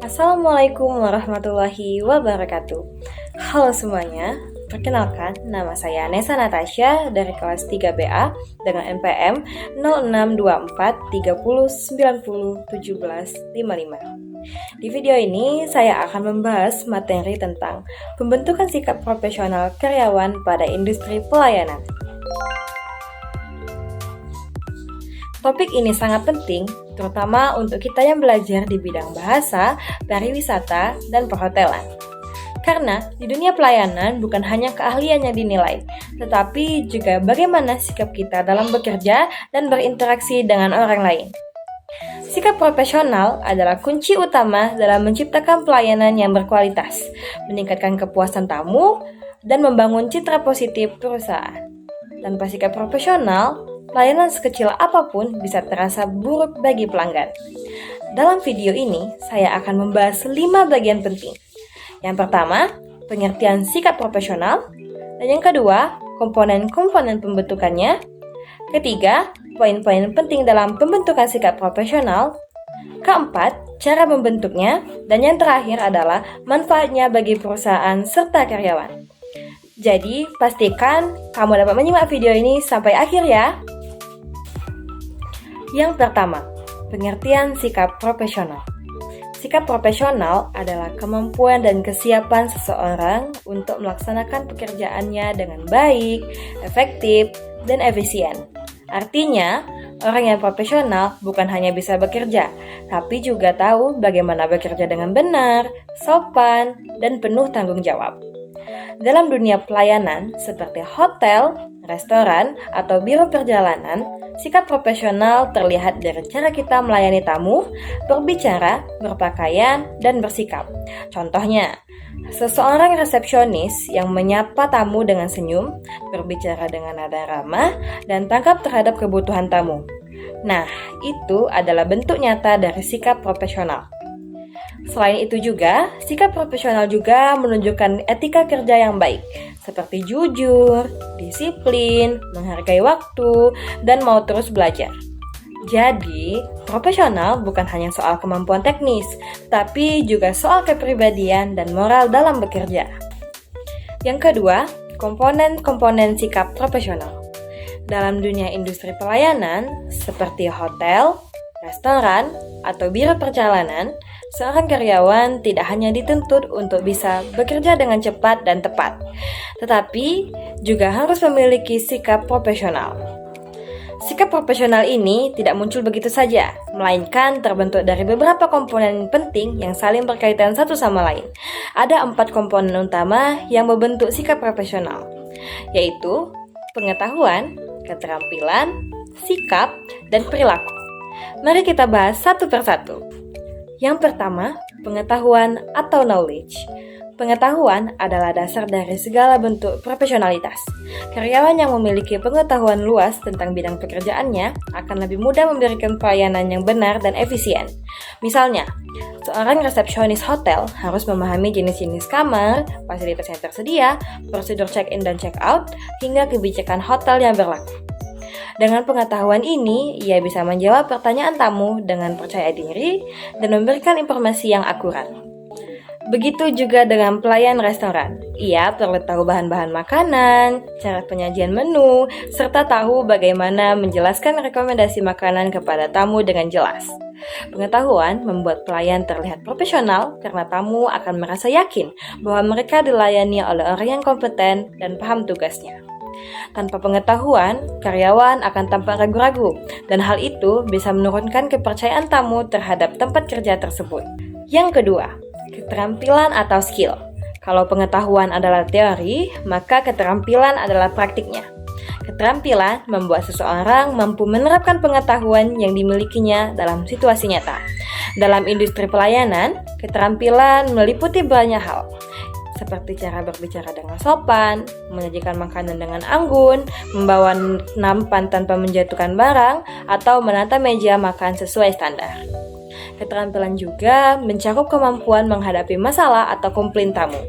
Assalamualaikum warahmatullahi wabarakatuh. Halo semuanya, perkenalkan nama saya Nesa Natasha dari kelas 3BA dengan NPM 062430901755. Di video ini saya akan membahas materi tentang pembentukan sikap profesional karyawan pada industri pelayanan. Topik ini sangat penting, terutama untuk kita yang belajar di bidang bahasa, pariwisata, dan perhotelan. Karena di dunia pelayanan bukan hanya keahlian yang dinilai, tetapi juga bagaimana sikap kita dalam bekerja dan berinteraksi dengan orang lain. Sikap profesional adalah kunci utama dalam menciptakan pelayanan yang berkualitas, meningkatkan kepuasan tamu, dan membangun citra positif perusahaan. Tanpa sikap profesional, pelayanan sekecil apapun bisa terasa buruk bagi pelanggan. Dalam video ini, saya akan membahas 5 bagian penting. Yang pertama, pengertian sikap profesional. Dan yang kedua, komponen-komponen pembentukannya. Ketiga, poin-poin penting dalam pembentukan sikap profesional. Keempat, cara membentuknya. Dan yang terakhir adalah manfaatnya bagi perusahaan serta karyawan. Jadi, pastikan kamu dapat menyimak video ini sampai akhir ya. Yang pertama, pengertian sikap profesional. Sikap profesional adalah kemampuan dan kesiapan seseorang untuk melaksanakan pekerjaannya dengan baik, efektif, dan efisien. Artinya, orang yang profesional bukan hanya bisa bekerja, tapi juga tahu bagaimana bekerja dengan benar, sopan, dan penuh tanggung jawab. Dalam dunia pelayanan seperti hotel, restoran, atau biro perjalanan, sikap profesional terlihat dari cara kita melayani tamu, berbicara, berpakaian, dan bersikap. Contohnya, seseorang resepsionis yang menyapa tamu dengan senyum, berbicara dengan nada ramah, dan tanggap terhadap kebutuhan tamu. Nah, itu adalah bentuk nyata dari sikap profesional. Selain itu juga, sikap profesional juga menunjukkan etika kerja yang baik, seperti jujur, disiplin, menghargai waktu, dan mau terus belajar. Jadi, profesional bukan hanya soal kemampuan teknis, tapi juga soal kepribadian dan moral dalam bekerja. Yang kedua, komponen-komponen sikap profesional. Dalam dunia industri pelayanan, seperti hotel, restoran, atau biro perjalanan, seorang karyawan tidak hanya dituntut untuk bisa bekerja dengan cepat dan tepat, tetapi juga harus memiliki sikap profesional. Sikap profesional ini tidak muncul begitu saja, melainkan terbentuk dari beberapa komponen penting yang saling berkaitan satu sama lain. Ada 4 komponen utama yang membentuk sikap profesional, yaitu pengetahuan, keterampilan, sikap, dan perilaku. Mari kita bahas satu persatu. Yang pertama, pengetahuan atau knowledge. Pengetahuan adalah dasar dari segala bentuk profesionalitas. Karyawan yang memiliki pengetahuan luas tentang bidang pekerjaannya akan lebih mudah memberikan pelayanan yang benar dan efisien. Misalnya, seorang resepsionis hotel harus memahami jenis-jenis kamar, fasilitas yang tersedia, prosedur check-in dan check-out, hingga kebijakan hotel yang berlaku. Dengan pengetahuan ini, ia bisa menjawab pertanyaan tamu dengan percaya diri dan memberikan informasi yang akurat. Begitu juga dengan pelayan restoran. Ia perlu tahu bahan-bahan makanan, cara penyajian menu, serta tahu bagaimana menjelaskan rekomendasi makanan kepada tamu dengan jelas. Pengetahuan membuat pelayan terlihat profesional karena tamu akan merasa yakin bahwa mereka dilayani oleh orang yang kompeten dan paham tugasnya. Tanpa pengetahuan, karyawan akan tampak ragu-ragu, dan hal itu bisa menurunkan kepercayaan tamu terhadap tempat kerja tersebut. Yang kedua, keterampilan atau skill. Kalau pengetahuan adalah teori, maka keterampilan adalah praktiknya. Keterampilan membuat seseorang mampu menerapkan pengetahuan yang dimilikinya dalam situasi nyata. Dalam industri pelayanan, keterampilan meliputi banyak hal, seperti cara berbicara dengan sopan, menyajikan makanan dengan anggun, membawa nampan tanpa menjatuhkan barang, atau menata meja makan sesuai standar. Keterampilan juga mencakup kemampuan menghadapi masalah atau komplain tamu.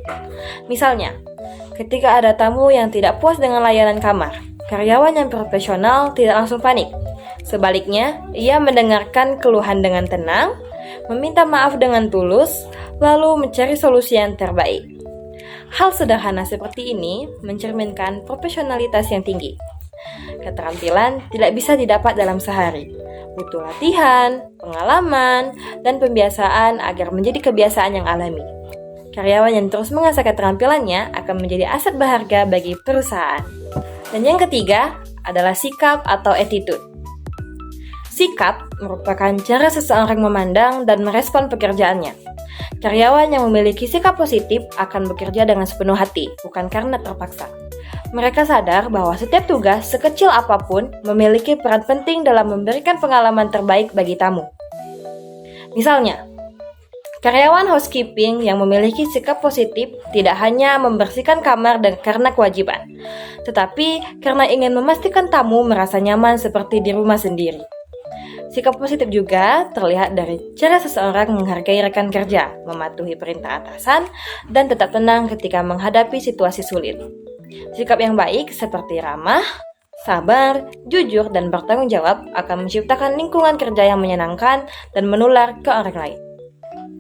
Misalnya, ketika ada tamu yang tidak puas dengan layanan kamar, karyawan yang profesional tidak langsung panik. Sebaliknya, ia mendengarkan keluhan dengan tenang, meminta maaf dengan tulus, lalu mencari solusi yang terbaik. Hal sederhana seperti ini mencerminkan profesionalitas yang tinggi. Keterampilan tidak bisa didapat dalam sehari. Butuh latihan, pengalaman, dan pembiasaan agar menjadi kebiasaan yang alami. Karyawan yang terus mengasah keterampilannya akan menjadi aset berharga bagi perusahaan. Dan yang ketiga adalah sikap atau attitude. Sikap merupakan cara seseorang memandang dan merespon pekerjaannya. Karyawan yang memiliki sikap positif akan bekerja dengan sepenuh hati, bukan karena terpaksa. Mereka sadar bahwa setiap tugas, sekecil apapun, memiliki peran penting dalam memberikan pengalaman terbaik bagi tamu. Misalnya, karyawan housekeeping yang memiliki sikap positif tidak hanya membersihkan kamar karena kewajiban, tetapi karena ingin memastikan tamu merasa nyaman seperti di rumah sendiri. Sikap positif juga terlihat dari cara seseorang menghargai rekan kerja, mematuhi perintah atasan, dan tetap tenang ketika menghadapi situasi sulit. Sikap yang baik seperti ramah, sabar, jujur, dan bertanggung jawab akan menciptakan lingkungan kerja yang menyenangkan dan menular ke orang lain.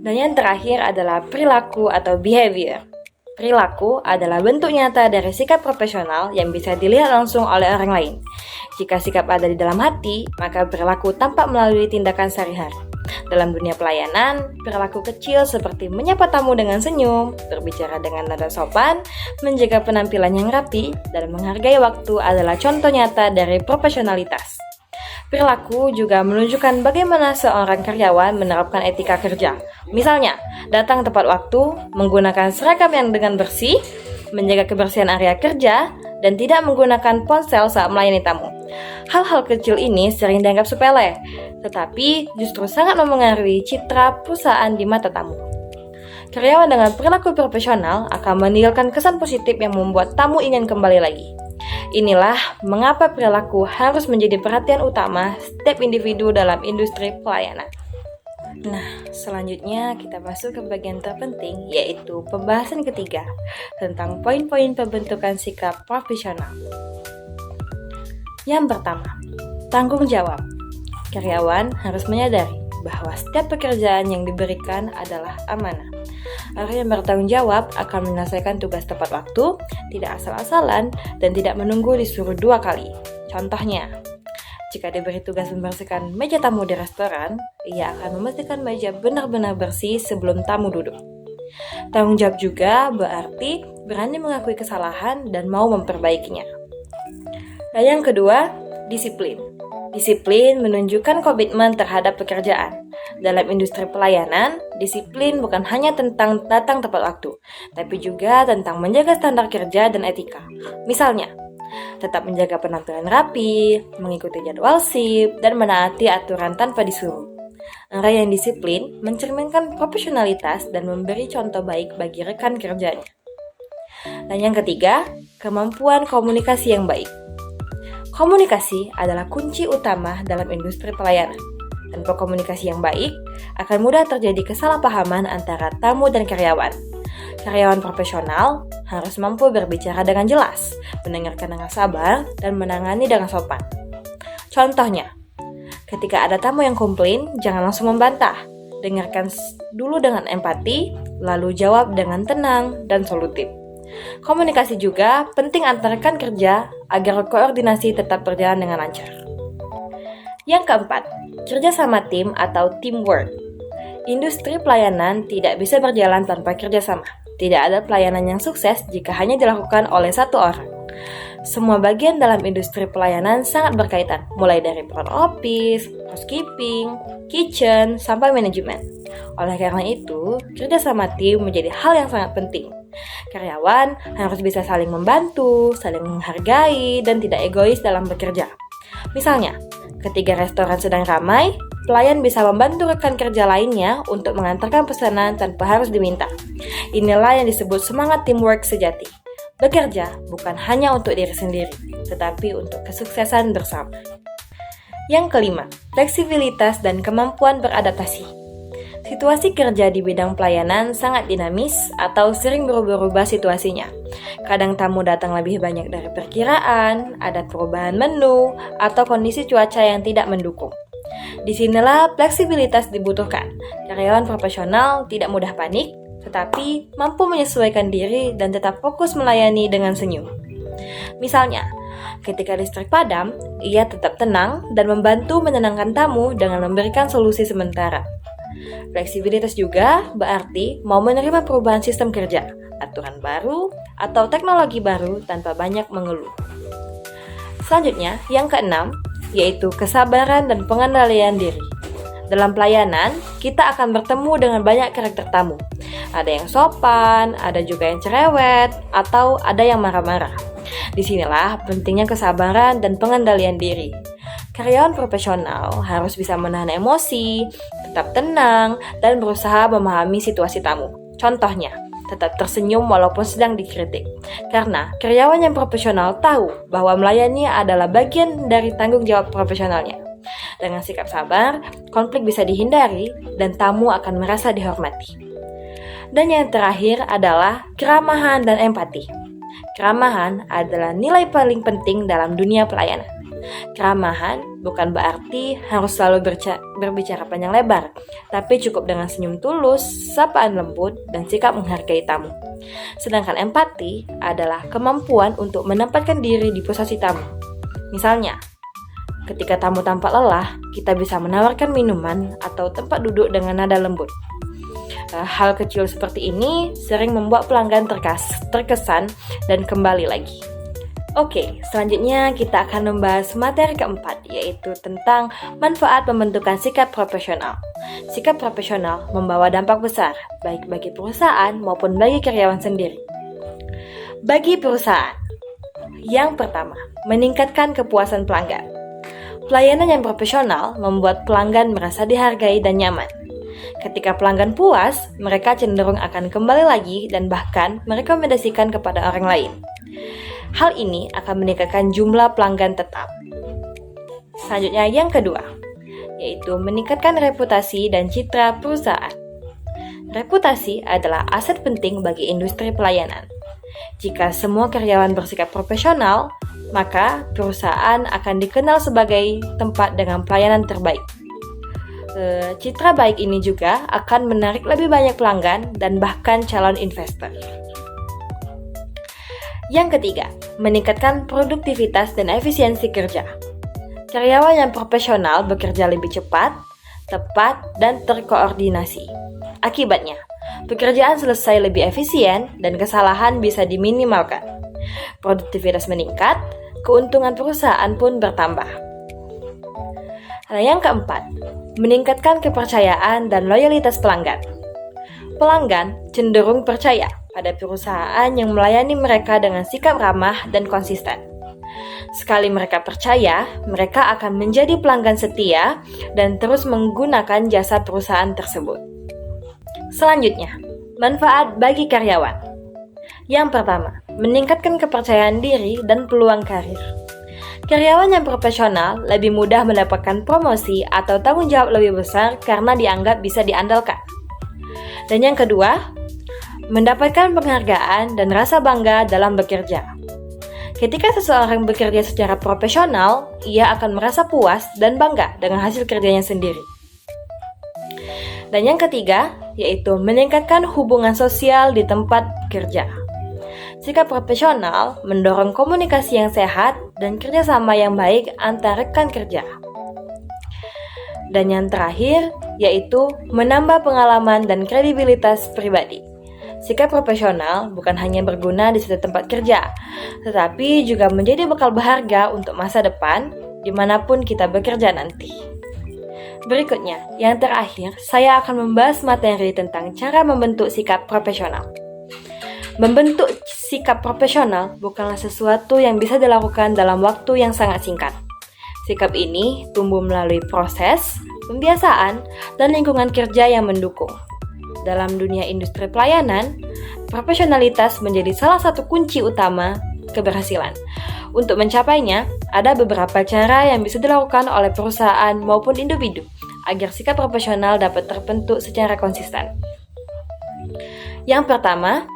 Dan yang terakhir adalah perilaku atau behavior. Perilaku adalah bentuk nyata dari sikap profesional yang bisa dilihat langsung oleh orang lain. Jika sikap ada di dalam hati, maka perilaku tampak melalui tindakan sehari-hari. Dalam dunia pelayanan, perilaku kecil seperti menyapa tamu dengan senyum, berbicara dengan nada sopan, menjaga penampilan yang rapi, dan menghargai waktu adalah contoh nyata dari profesionalitas. Perilaku juga menunjukkan bagaimana seorang karyawan menerapkan etika kerja. Misalnya, datang tepat waktu, menggunakan seragam yang dengan bersih, menjaga kebersihan area kerja, dan tidak menggunakan ponsel saat melayani tamu. Hal-hal kecil ini sering dianggap sepele, tetapi justru sangat memengaruhi citra perusahaan di mata tamu. Karyawan dengan perilaku profesional akan meninggalkan kesan positif yang membuat tamu ingin kembali lagi. Inilah mengapa perilaku harus menjadi perhatian utama setiap individu dalam industri pelayanan. Nah, selanjutnya kita masuk ke bagian terpenting, yaitu pembahasan ketiga tentang poin-poin pembentukan sikap profesional. Yang pertama, tanggung jawab. Karyawan harus menyadari bahwa setiap pekerjaan yang diberikan adalah amanah. Orang yang bertanggung jawab akan menyelesaikan tugas tepat waktu, tidak asal-asalan, dan tidak menunggu disuruh 2 kali. Contohnya, jika diberi tugas membersihkan meja tamu di restoran, ia akan memastikan meja benar-benar bersih sebelum tamu duduk. Tanggung jawab juga berarti berani mengakui kesalahan dan mau memperbaikinya. Dan yang kedua, disiplin. Disiplin menunjukkan komitmen terhadap pekerjaan. Dalam industri pelayanan, disiplin bukan hanya tentang datang tepat waktu, tapi juga tentang menjaga standar kerja dan etika. Misalnya, tetap menjaga penampilan rapi, mengikuti jadwal shift, dan menaati aturan tanpa disuruh. Orang yang disiplin mencerminkan profesionalitas dan memberi contoh baik bagi rekan kerjanya. Dan yang ketiga, kemampuan komunikasi yang baik. Komunikasi adalah kunci utama dalam industri pelayanan. Tanpa komunikasi yang baik, akan mudah terjadi kesalahpahaman antara tamu dan karyawan. Karyawan profesional harus mampu berbicara dengan jelas, mendengarkan dengan sabar, dan menangani dengan sopan. Contohnya, ketika ada tamu yang komplain, jangan langsung membantah. Dengarkan dulu dengan empati, lalu jawab dengan tenang dan solutif. Komunikasi juga penting antar rekan kerja agar koordinasi tetap berjalan dengan lancar. Yang keempat, kerja sama tim atau teamwork. Industri pelayanan tidak bisa berjalan tanpa kerjasama. Tidak ada pelayanan yang sukses jika hanya dilakukan oleh satu orang. Semua bagian dalam industri pelayanan sangat berkaitan, mulai dari front office, housekeeping, kitchen, sampai manajemen. Oleh karena itu, kerja sama tim menjadi hal yang sangat penting. Karyawan harus bisa saling membantu, saling menghargai, dan tidak egois dalam bekerja. Misalnya, ketika restoran sedang ramai, pelayan bisa membantu rekan kerja lainnya untuk mengantarkan pesanan tanpa harus diminta. Inilah yang disebut semangat teamwork sejati. Bekerja bukan hanya untuk diri sendiri, tetapi untuk kesuksesan bersama. Yang kelima, fleksibilitas dan kemampuan beradaptasi. Situasi kerja di bidang pelayanan sangat dinamis atau sering berubah-ubah situasinya. Kadang tamu datang lebih banyak dari perkiraan, ada perubahan menu, atau kondisi cuaca yang tidak mendukung. Disinilah fleksibilitas dibutuhkan. Karyawan profesional tidak mudah panik, tetapi mampu menyesuaikan diri dan tetap fokus melayani dengan senyum. Misalnya, ketika listrik padam, ia tetap tenang dan membantu menenangkan tamu dengan memberikan solusi sementara. Fleksibilitas juga berarti mau menerima perubahan sistem kerja, aturan baru, atau teknologi baru tanpa banyak mengeluh. Selanjutnya, yang keenam, yaitu kesabaran dan pengendalian diri. Dalam pelayanan, kita akan bertemu dengan banyak karakter tamu. Ada yang sopan, ada juga yang cerewet, atau ada yang marah-marah. Disinilah pentingnya kesabaran dan pengendalian diri. Karyawan profesional harus bisa menahan emosi, tetap tenang, dan berusaha memahami situasi tamu. Contohnya, tetap tersenyum walaupun sedang dikritik. Karena karyawan yang profesional tahu bahwa melayani adalah bagian dari tanggung jawab profesionalnya. Dengan sikap sabar, konflik bisa dihindari dan tamu akan merasa dihormati. Dan yang terakhir adalah keramahan dan empati. Keramahan adalah nilai paling penting dalam dunia pelayanan. Keramahan bukan berarti harus selalu berbicara panjang lebar, tapi cukup dengan senyum tulus, sapaan lembut, dan sikap menghargai tamu. Sedangkan empati adalah kemampuan untuk menempatkan diri di posisi tamu. Misalnya, ketika tamu tampak lelah, kita bisa menawarkan minuman atau tempat duduk dengan nada lembut. Hal kecil seperti ini sering membuat pelanggan terkesan dan kembali lagi. Oke, selanjutnya kita akan membahas materi keempat, yaitu tentang manfaat pembentukan sikap profesional. Sikap profesional membawa dampak besar, baik bagi perusahaan maupun bagi karyawan sendiri. Bagi perusahaan, yang pertama, meningkatkan kepuasan pelanggan. Pelayanan yang profesional membuat pelanggan merasa dihargai dan nyaman. Ketika pelanggan puas, mereka cenderung akan kembali lagi dan bahkan merekomendasikan kepada orang lain. Hal ini akan meningkatkan jumlah pelanggan tetap. Selanjutnya yang kedua, yaitu meningkatkan reputasi dan citra perusahaan. Reputasi adalah aset penting bagi industri pelayanan. Jika semua karyawan bersikap profesional, maka perusahaan akan dikenal sebagai tempat dengan pelayanan terbaik. Citra baik ini juga akan menarik lebih banyak pelanggan dan bahkan calon investor. Yang ketiga, meningkatkan produktivitas dan efisiensi kerja. Karyawan yang profesional bekerja lebih cepat, tepat, dan terkoordinasi. Akibatnya, pekerjaan selesai lebih efisien dan kesalahan bisa diminimalkan. Produktivitas meningkat, keuntungan perusahaan pun bertambah. Nah, yang keempat, meningkatkan kepercayaan dan loyalitas pelanggan. Pelanggan cenderung percaya pada perusahaan yang melayani mereka dengan sikap ramah dan konsisten. Sekali mereka percaya, mereka akan menjadi pelanggan setia dan terus menggunakan jasa perusahaan tersebut. Selanjutnya, manfaat bagi karyawan. Yang pertama, meningkatkan kepercayaan diri dan peluang karir. Karyawan yang profesional lebih mudah mendapatkan promosi atau tanggung jawab lebih besar karena dianggap bisa diandalkan. Dan yang kedua, mendapatkan penghargaan dan rasa bangga dalam bekerja. Ketika seseorang bekerja secara profesional, ia akan merasa puas dan bangga dengan hasil kerjanya sendiri. Dan yang ketiga, yaitu meningkatkan hubungan sosial di tempat kerja. Sikap profesional mendorong komunikasi yang sehat dan kerjasama yang baik antar rekan kerja. Dan yang terakhir, yaitu menambah pengalaman dan kredibilitas pribadi. Sikap profesional bukan hanya berguna di satu tempat kerja, tetapi juga menjadi bekal berharga untuk masa depan dimanapun kita bekerja nanti. Berikutnya, yang terakhir, saya akan membahas materi tentang cara membentuk sikap profesional. Membentuk sikap profesional bukanlah sesuatu yang bisa dilakukan dalam waktu yang sangat singkat. Sikap ini tumbuh melalui proses, pembiasaan, dan lingkungan kerja yang mendukung. Dalam dunia industri pelayanan, profesionalitas menjadi salah satu kunci utama keberhasilan. Untuk mencapainya, ada beberapa cara yang bisa dilakukan oleh perusahaan maupun individu agar sikap profesional dapat terbentuk secara konsisten. Yang pertama,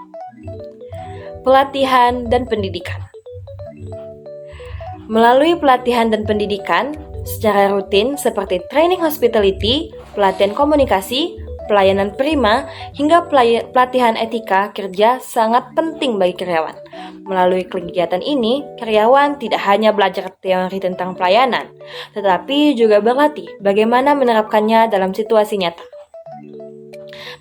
pelatihan dan pendidikan. Melalui pelatihan dan pendidikan, secara rutin seperti training hospitality, pelatihan komunikasi, pelayanan prima, hingga pelatihan etika kerja sangat penting bagi karyawan. Melalui kegiatan ini, karyawan tidak hanya belajar teori tentang pelayanan, tetapi juga berlatih bagaimana menerapkannya dalam situasi nyata.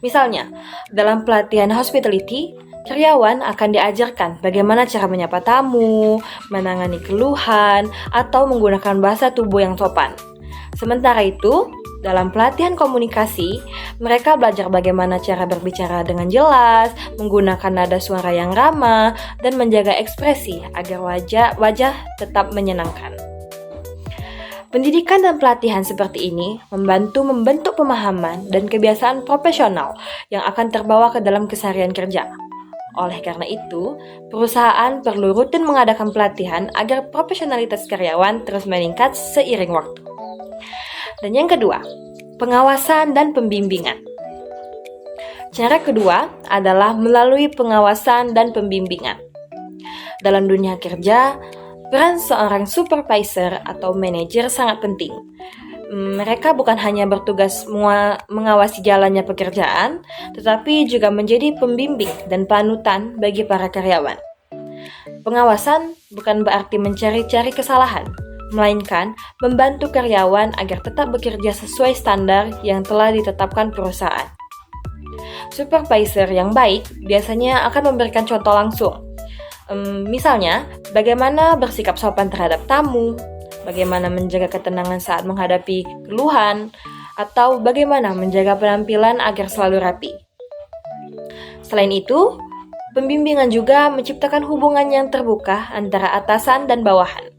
Misalnya, dalam pelatihan hospitality, karyawan akan diajarkan bagaimana cara menyapa tamu, menangani keluhan, atau menggunakan bahasa tubuh yang sopan. Sementara itu, dalam pelatihan komunikasi, mereka belajar bagaimana cara berbicara dengan jelas, menggunakan nada suara yang ramah, dan menjaga ekspresi agar wajah tetap menyenangkan. Pendidikan dan pelatihan seperti ini membentuk pemahaman dan kebiasaan profesional yang akan terbawa ke dalam keseharian kerja. Oleh karena itu, perusahaan perlu rutin mengadakan pelatihan agar profesionalitas karyawan terus meningkat seiring waktu. Dan yang kedua, pengawasan dan pembimbingan. Cara kedua adalah melalui pengawasan dan pembimbingan. Dalam dunia kerja, peran seorang supervisor atau manajer sangat penting. Mereka bukan hanya bertugas mengawasi jalannya pekerjaan, tetapi juga menjadi pembimbing dan panutan bagi para karyawan. Pengawasan bukan berarti mencari-cari kesalahan, melainkan membantu karyawan agar tetap bekerja sesuai standar yang telah ditetapkan perusahaan. Supervisor yang baik biasanya akan memberikan contoh langsung. Misalnya, bagaimana bersikap sopan terhadap tamu, bagaimana menjaga ketenangan saat menghadapi keluhan, atau bagaimana menjaga penampilan agar selalu rapi. Selain itu, pembimbingan juga menciptakan hubungan yang terbuka antara atasan dan bawahan.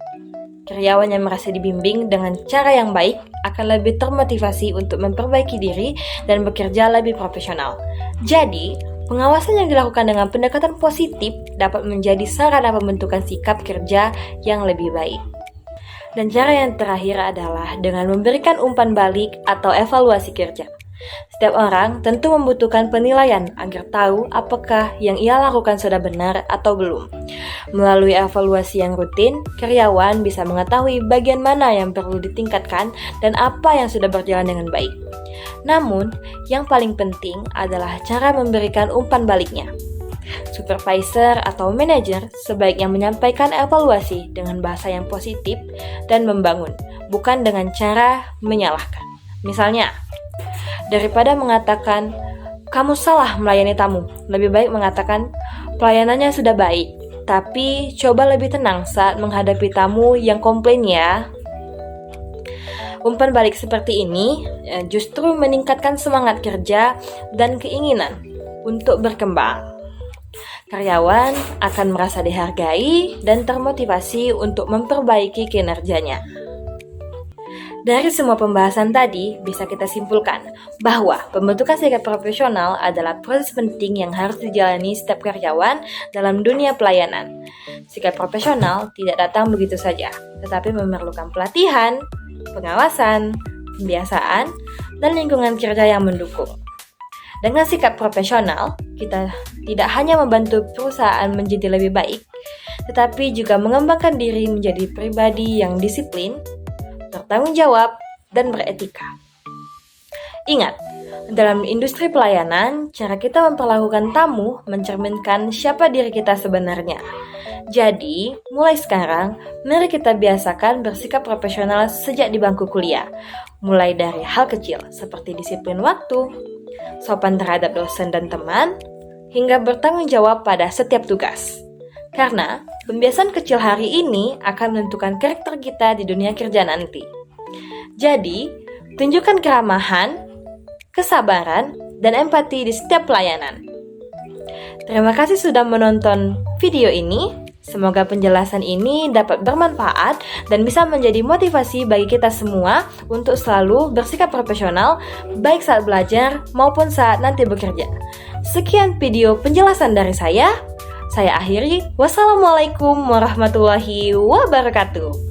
Karyawan yang merasa dibimbing dengan cara yang baik akan lebih termotivasi untuk memperbaiki diri dan bekerja lebih profesional. Jadi, pengawasan yang dilakukan dengan pendekatan positif dapat menjadi sarana pembentukan sikap kerja yang lebih baik. Dan cara yang terakhir adalah dengan memberikan umpan balik atau evaluasi kerja. Setiap orang tentu membutuhkan penilaian agar tahu apakah yang ia lakukan sudah benar atau belum. Melalui evaluasi yang rutin, karyawan bisa mengetahui bagian mana yang perlu ditingkatkan dan apa yang sudah berjalan dengan baik. Namun, yang paling penting adalah cara memberikan umpan baliknya. Supervisor atau manajer sebaiknya menyampaikan evaluasi dengan bahasa yang positif dan membangun, bukan dengan cara menyalahkan. Misalnya, daripada mengatakan, kamu salah melayani tamu, lebih baik mengatakan, pelayanannya sudah baik, tapi coba lebih tenang saat menghadapi tamu yang komplain ya. Umpan balik seperti ini justru meningkatkan semangat kerja dan keinginan untuk berkembang. Karyawan akan merasa dihargai dan termotivasi untuk memperbaiki kinerjanya. Dari semua pembahasan tadi, bisa kita simpulkan bahwa pembentukan sikap profesional adalah proses penting yang harus dijalani setiap karyawan dalam dunia pelayanan. Sikap profesional tidak datang begitu saja, tetapi memerlukan pelatihan, pengawasan, pembiasaan, dan lingkungan kerja yang mendukung. Dengan sikap profesional, kita tidak hanya membantu perusahaan menjadi lebih baik, tetapi juga mengembangkan diri menjadi pribadi yang disiplin, bertanggung jawab, dan beretika. Ingat, dalam industri pelayanan, cara kita memperlakukan tamu mencerminkan siapa diri kita sebenarnya. Jadi, mulai sekarang, mari kita biasakan bersikap profesional sejak di bangku kuliah. Mulai dari hal kecil seperti disiplin waktu, sopan terhadap dosen dan teman, hingga bertanggung jawab pada setiap tugas. Karena pembiasaan kecil hari ini akan menentukan karakter kita di dunia kerja nanti. Jadi, tunjukkan keramahan, kesabaran, dan empati di setiap pelayanan. Terima kasih sudah menonton video ini. Semoga penjelasan ini dapat bermanfaat dan bisa menjadi motivasi bagi kita semua untuk selalu bersikap profesional, baik saat belajar maupun saat nanti bekerja. Sekian video penjelasan dari saya. Saya akhiri. Wassalamualaikum warahmatullahi wabarakatuh.